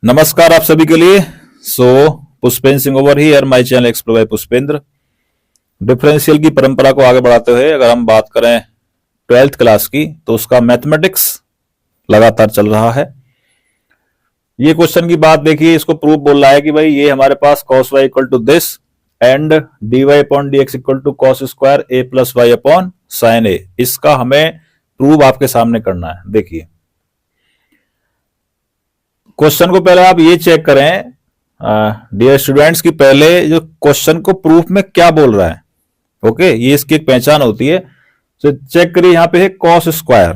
नमस्कार आप सभी के लिए। Pushpendra Singh over here, my channel explore by Pushpendra. Differential की परंपरा को आगे बढ़ाते हुए अगर हम बात करें 12th क्लास की, तो उसका मैथमेटिक्स लगातार चल रहा है। ये क्वेश्चन की बात देखिए, इसको प्रूफ बोल रहा है कि भाई ये हमारे पास cos y equal to this and dy upon dx equal to cos square a plus y upon sine A. इसका हमें प्रूफ आपके सामने करना है। देखिए क्वेश्चन को पहले आप ये चेक करें डियर स्टूडेंट्स की पहले जो क्वेश्चन को प्रूफ में क्या बोल रहा है। ओके, ये इसकी एक पहचान होती है। तो चेक करिए, यहां पे है cos स्क्वायर।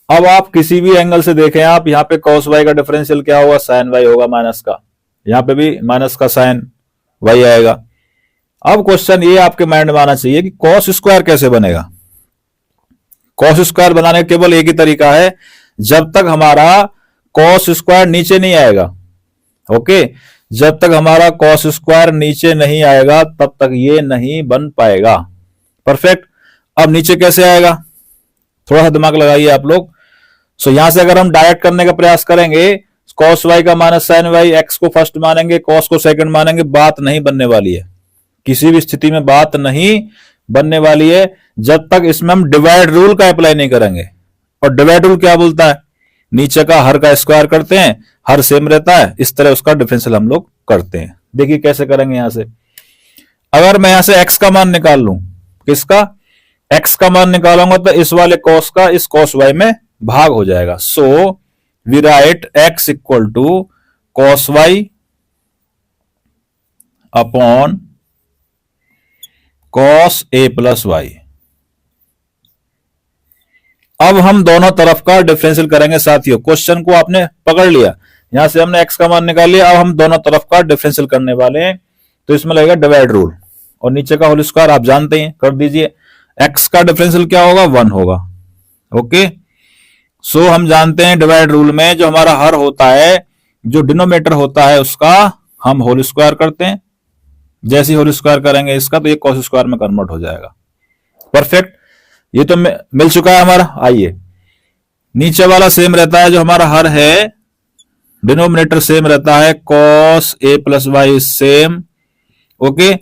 अब आप किसी भी एंगल से देखें, आप यहां पे cos y का डिफरेंशियल क्या होगा, साइन y होगा माइनस का। यहां पे भी माइनस का साइन y आएगा। अब क्वेश्चन ये आपके माइंड में आना चाहिए कि cos स्क्वायर कैसे बनेगा। cos स्क्वायर बनाने का केवल एक ही तरीका है, जब तक हमारा cos स्क्वायर नीचे नहीं आएगा। ओके, जब तक हमारा cos स्क्वायर नीचे नहीं आएगा तब तक ये नहीं बन पाएगा। परफेक्ट। अब नीचे कैसे आएगा, थोड़ा सा दिमाग लगाइए आप लोग। यहां से अगर हम डायरेक्ट करने का प्रयास करेंगे, cos y का माइनस साइन y, x को फर्स्ट मानेंगे, cos को सेकंड मानेंगे, बात नहीं बनने वाली है। किसी भी स्थिति में बात नहीं बनने वाली है जब तक इसमें हम डिवाइड रूल का अप्लाई नहीं करेंगे। और डिवाइड रूल क्या बोलता है, नीचे का हर का स्क्वायर करते हैं, हर सेम रहता है, इस तरह उसका डिफरेंशियल हम लोग करते हैं। देखिए कैसे करेंगे। यहां से अगर मैं यहां से x का मान निकाल लूं, किसका, x का मान निकालूंगा तो इस वाले cos का इस cos y में भाग हो जाएगा। So we write x equal to cos y upon cos a plus y. अब हम दोनों तरफ का डिफरेंशियल करेंगे। साथियों क्वेश्चन को आपने पकड़ लिया, यहां से हमने x का मान निकाल लिया। अब हम दोनों तरफ का डिफरेंशियल करने वाले हैं, तो इसमें लगेगा डिवाइड रूल, और नीचे का होल स्क्वायर आप जानते हैं, कर दीजिए। x का डिफरेंशियल क्या होगा, 1 होगा। ओके, सो हम जानते हैं डिवाइड रूल में जो हमारा हर होता है, जो डिनोमिनेटर होता है, उसका हम होल स्क्वायर करते हैं। जैसे ही होल स्क्वायर करेंगे इसका, तो ये cos स्क्वायर में कन्वर्ट हो जाएगा। परफेक्ट, ये तो मिल चुका है हमारा। आइए, नीचे वाला सेम रहता है, जो हमारा हर है, डिनोमिनेटर सेम रहता है, cos a plus y same. Okay,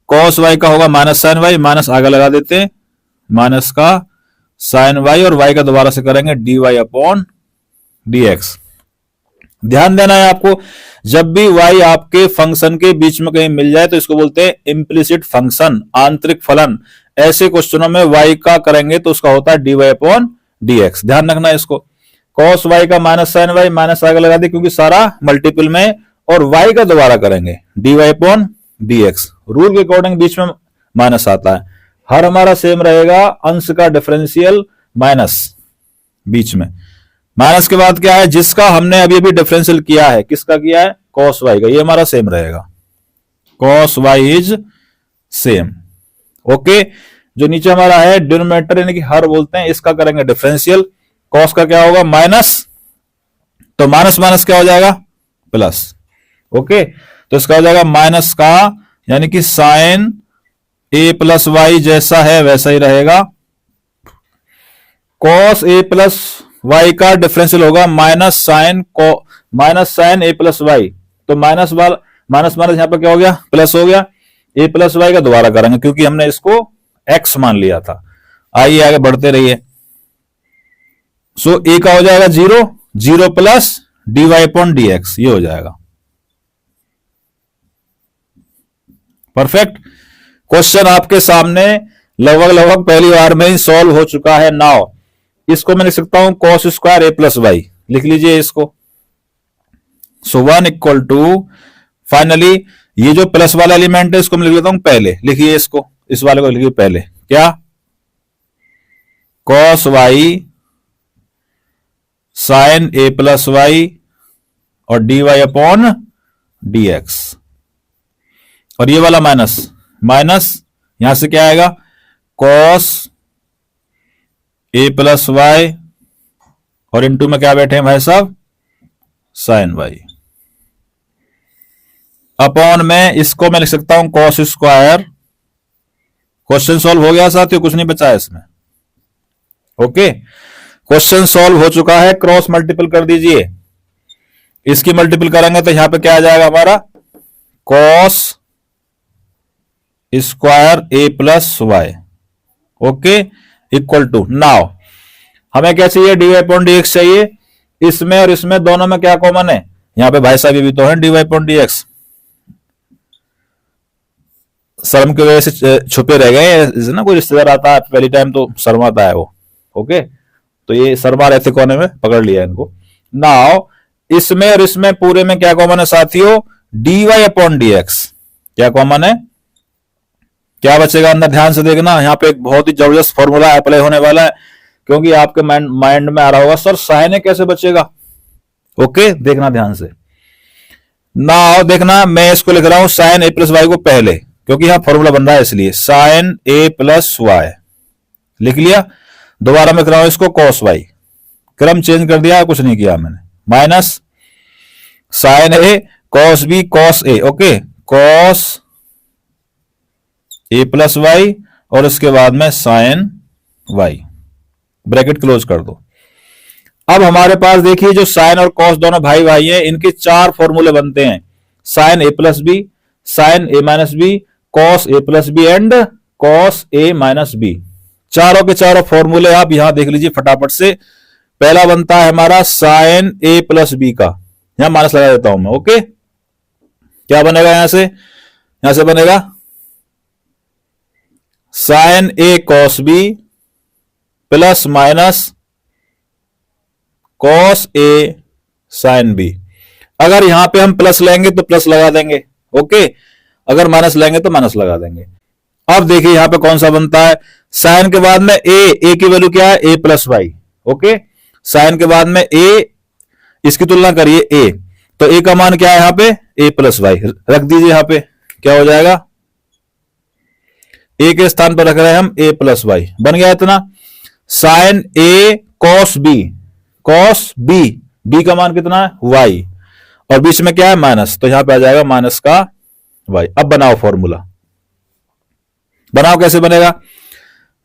cos y का होगा माइनस साइन y, माइनस आगे लगा देते हैं, माइनस का साइन y, और y का दोबारा से करेंगे dy अपॉन dx। ध्यान देना है आपको, जब भी y आपके फंक्शन के बीच में कहीं मिल जाए तो इसको बोलते हैं इम्प्लिसिट फंक्शन, आंतरिक फलन। ऐसे क्वेश्चनों में y का करेंगे तो उसका होता है dy अपॉन dx। ध्यान रखना है इसको। cos y का माइनस साइन y, माइनस आगे लगा दे क्योंकि सारा मल्टीपल में, और y का दोबारा करेंगे dy अपॉन dx। रूल के अकॉर्डिंग बीच में माइनस आता है, हर हमारा सेम रहेगा, अंश का डिफरेंशियल माइनस बीच में। माइनस के बाद क्या है, जिसका हमने अभी अभी डिफरेंशियल किया है, किसका किया है, cos y का, ये हमारा सेम रहेगा, cos y is same. Okay, जो नीचे हमारा है डिनोमिनेटर यानी कि हर बोलते हैं, इसका करेंगे डिफरेंशियल। cos का क्या होगा, माइनस, तो माइनस माइनस क्या हो जाएगा, प्लस। ओके, तो इसका हो जाएगा माइनस का, यानी कि साइन a प्लस वाई जैसा है वैसा ही रहेगा। cos a प्लस वाई का डिफरेंशियल होगा minus sine a plus y. तो माइनस माइनस यहां पर क्या हो गया, प्लस हो गया। a प्लस वाई का दोबारा करेंगे क्योंकि हमने इसको x मान लिया था। आइए आगे बढ़ते रहिए। सो a का हो जाएगा 0 प्लस dy अपॉन dx, ये हो जाएगा। परफेक्ट। क्वेश्चन आपके सामने लगभग पहली बार में ही सॉल्व हो चुका है। नाउ इसको मैं लिख सकता हूं cos square a plus y, लिख लीजिए इसको। सो 1 इक्वल टू, फाइनली ये जो प्लस वाला एलिमेंट है इसको मैं लिख लेता हूं पहले, लिखिए इसको, इस वाले को लिखिए पहले, क्या, cos y sine a plus y और dy अपॉन dx, और ये वाला माइनस यहां से क्या आएगा, cos a प्लस वाई, और इनटू में क्या बैठे हैं भाई साहब, साइन y, अपॉन में इसको मैं लिख सकता हूं cos स्क्वायर। क्वेश्चन सॉल्व हो गया साथियों, कुछ नहीं बचा है इसमें। ओके, क्वेश्चन सॉल्व हो चुका है, क्रॉस मल्टीपल कर दीजिए। इसकी मल्टीपल करेंगे तो यहां पे क्या आ जाएगा हमारा, cos square a plus y, okay, equal to, now हमें क्या चाहिए, dy अपॉन dx चाहिए। इसमें और इसमें दोनों में क्या कॉमन है, यहां पे भाई साहब ये भी तो है dy अपॉन dx, शर्म की वजह से छुपे रह गए ना, कोई रिश्तेदार आता है पहली टाइम तो शर्माता है वो, ओके, तो ये शर्मा रहते कोने में, पकड़ लिया इनको। नाउ इसमें और इसमें पूरे में क्या कॉमन है साथियों, dy अपॉन dx, क्या कॉमन है, क्या बचेगा अंदर, ध्यान से देखना, यहाँ पे एक बहुत ही जबरदस्त फॉर्मूला अप्लाई होने वाला है, क्योंकि आपके माइंड में आ रहा होगा सर साइन ए कैसे बचेगा, ओके, देखना ध्यान से। नाउ देखना, मैं इसको लिख रहा हूं साइन ए प्लस वाई को पहले, क्योंकि यहां फॉर्मूला बन रहा है इसलिए, साइन ए प्लस वाई लिख लिया। दोबारा मैं कर रहा हूं इसको कॉस वाई, क्रम चेंज कर दिया, कुछ नहीं किया मैंने, minus sign A cos B cos A, okay, cos A plus y और उसके बाद में साइन वाई, ब्रैकेट क्लोज कर दो। अब हमारे पास देखिए जो साइन और कॉस दोनों भाई भाई हैं, इनके 4 फॉर्मूले बनते हैं, sine A plus b, sine a minus b, cos A plus b and cos a minus b. चारों के चारों फॉर्मूले आप यहां देख लीजिए फटाफट से। पहला बनता है हमारा साइन ए प्लस बी का, यहां माइनस लगा देता हूं मैं, ओके, क्या बनेगा यहां से बनेगा sine A cos B plus minus cos A sine B. अगर यहां पे हम प्लस लेंगे तो प्लस लगा देंगे, ओके, अगर माइनस लेंगे तो माइनस लगा देंगे। अब देखिए यहां पे कौन सा बनता है, साइन के बाद में ए की वैल्यू क्या है, A plus y, okay, sign के बाद में ए, इसकी तुलना करिए ए, तो ए का मान क्या है यहां पे, ए प्लस वाई, रख दीजिए यहां पे, क्या हो जाएगा, ए के स्थान पर रख रहे हैं हम ए प्लस वाई, बन गया इतना। Sign A cos B, B का मान कितना है, वाई, और बीच में क्या है माइनस, तो यहां पे आ जाएगा माइनस का वाई। अब बनाओ फॉर्मूला, बनाओ, कैसे बनेगा,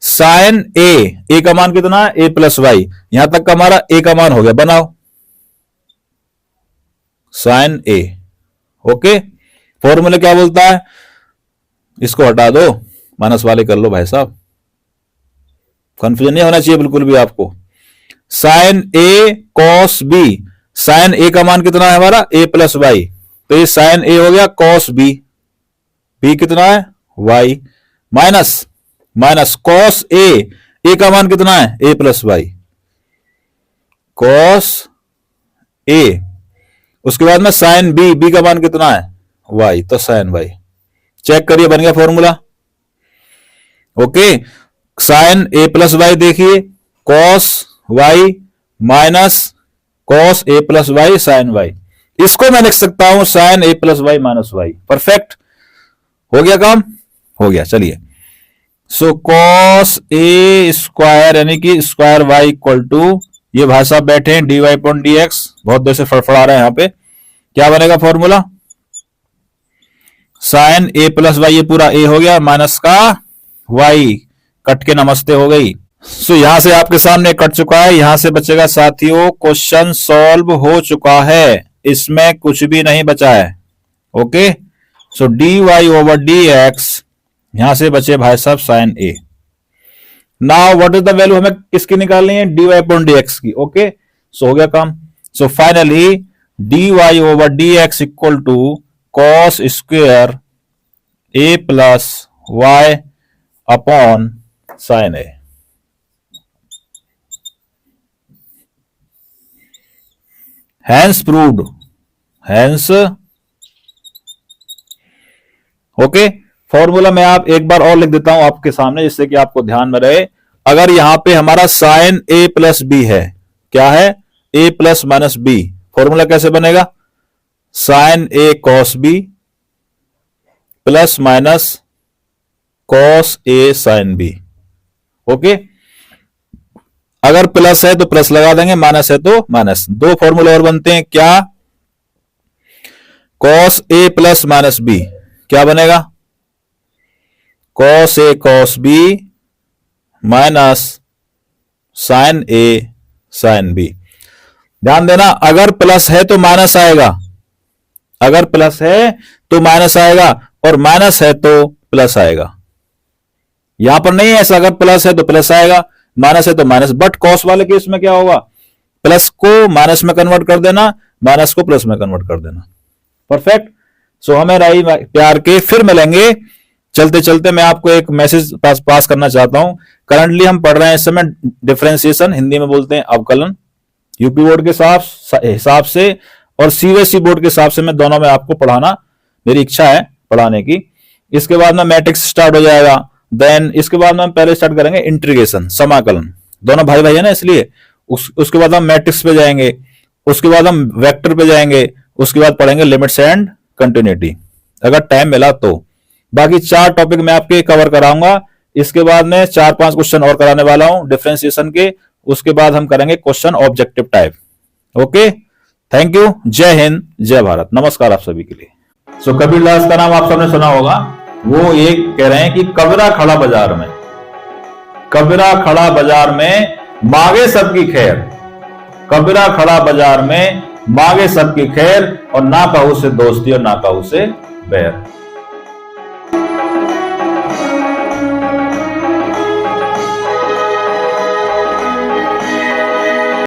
साइन ए का मान कितना है, ए प्लस वाई, यहां तक का हमारा ए का मान हो गया, बनाओ साइन ए, ओके, फॉर्मूला क्या बोलता है, इसको हटा दो, माइनस वाले कर लो भाई साहब, कंफ्यूजन नहीं होना चाहिए बिल्कुल भी आपको। Sign A cos B, sine ए का मान कितना है हमारा, ए प्लस वाई, तो ये साइन ए हो गया कॉस बी, बी कितना है वाई, माइनस कॉस ए का मान कितना है, A plus Y, cos A, उसके बाद में साइन बी का मान कितना है वाई, तो साइन वाई, चेक करिए बन गया फॉर्मूला, ओके। साइन ए प्लस वाई देखिए, कॉस वाई माइनस कॉस ए प्लस वाई साइन वाई, इसको मैं लिख सकता हूं साइन ए plus y minus y, perfect, हो गया काम, हो गया, चलिए। सो कॉस ए स्क्वायर यानी कि स्क्वायर वाई इक्वल टू, ये भाई साहब बैठे हैं d y point d x, बहुत देर से फड़फड़ा रहे हैं यहां पे, क्या बनेगा फॉर्मूला, साइन ए प्लस वाई, ये पूरा ए हो गया, माइनस का वाई, कट के नमस्ते हो गई। सो यहां से आपके सामने कट चुका है, यहां से बचेगा साथियों, क्वेश्चन सॉल्व हो चुका है, इसमें कुछ भी नहीं बचा है, okay. So d y over d x, यहां से बचे भाई साहब sine A. Now what is the value, हमें किसकी निकालनी है, d y upon d x की, ओके, सो हो गया काम। So finally d y over d x equal to cos square A plus y upon sine A. Hence proved, hence, okay. Formula में आप एक बार और लिख देता हूं आपके सामने, जिससे कि आपको ध्यान में रहे। अगर यहां पे हमारा साइन ए प्लस बी है, क्या है, A plus minus B, formula कैसे बनेगा, sine A cos B plus minus cos A sine B, okay. अगर प्लस है तो प्लस लगा देंगे, माइनस है तो माइनस। दो फॉर्मूले और बनते हैं, क्या, cos A plus minus B, क्या बनेगा, cos A cos B minus sign A sine B. ध्यान देना, अगर प्लस है तो माइनस आएगा, अगर प्लस है तो माइनस आएगा, और माइनस है तो प्लस आएगा। यहां पर नहीं है ऐसा, अगर प्लस है तो प्लस आएगा, माइनस है तो माइनस। बट कॉस वाले केस में क्या होगा, प्लस को माइनस में कन्वर्ट कर देना, माइनस को प्लस में कन्वर्ट कर देना। परफेक्ट। सो हमें रही प्यार के, फिर मिलेंगे। चलते चलते मैं आपको एक मैसेज पास करना चाहता हूं। करंटली हम पढ़ रहे हैं इस समय डिफरेंशिएशन, हिंदी में बोलते हैं अवकलन। यूपी बोर्ड के हिसाब से और सीबीएसई बोर्ड के हिसाब से मैं दोनों में आपको पढ़ाना, मेरी इच्छा है पढ़ाने की। इसके बाद में मैट्रिक्स स्टार्ट हो जाएगा। देन इसके बाद में हम पहले स्टार्ट करेंगे इंटीग्रेशन, समाकलन। दोनों भाई भाई है ना, इसलिए उसके बाद हम मैट्रिक्स पे जाएंगे, उसके बाद हम वेक्टर पे जाएंगे, उसके बाद पढ़ेंगे लिमिट्स एंड कंटिन्यूटी, अगर टाइम मिला तो। बाकी 4 टॉपिक मैं आपके कवर कराऊंगा। इसके बाद में 4-5 क्वेश्चन और कराने वाला हूं डिफरेंशिएशन के। उसके बाद हम करेंगे question objective type. Okay, thank you. जय हिंद, जय भारत। नमस्कार आप सभी के लिए। सो कबीरदास का नाम आप सबने सुना होगा। वो ये कह रहे हैं कि कबीरा खड़ा बाजार में, कबीरा खड़ा बाजार में मांगे सबकी खैर, कबीरा खड़ा बाजार में मांगे सबकी खैर, और ना कहू से दोस्ती और ना कहू से बैर।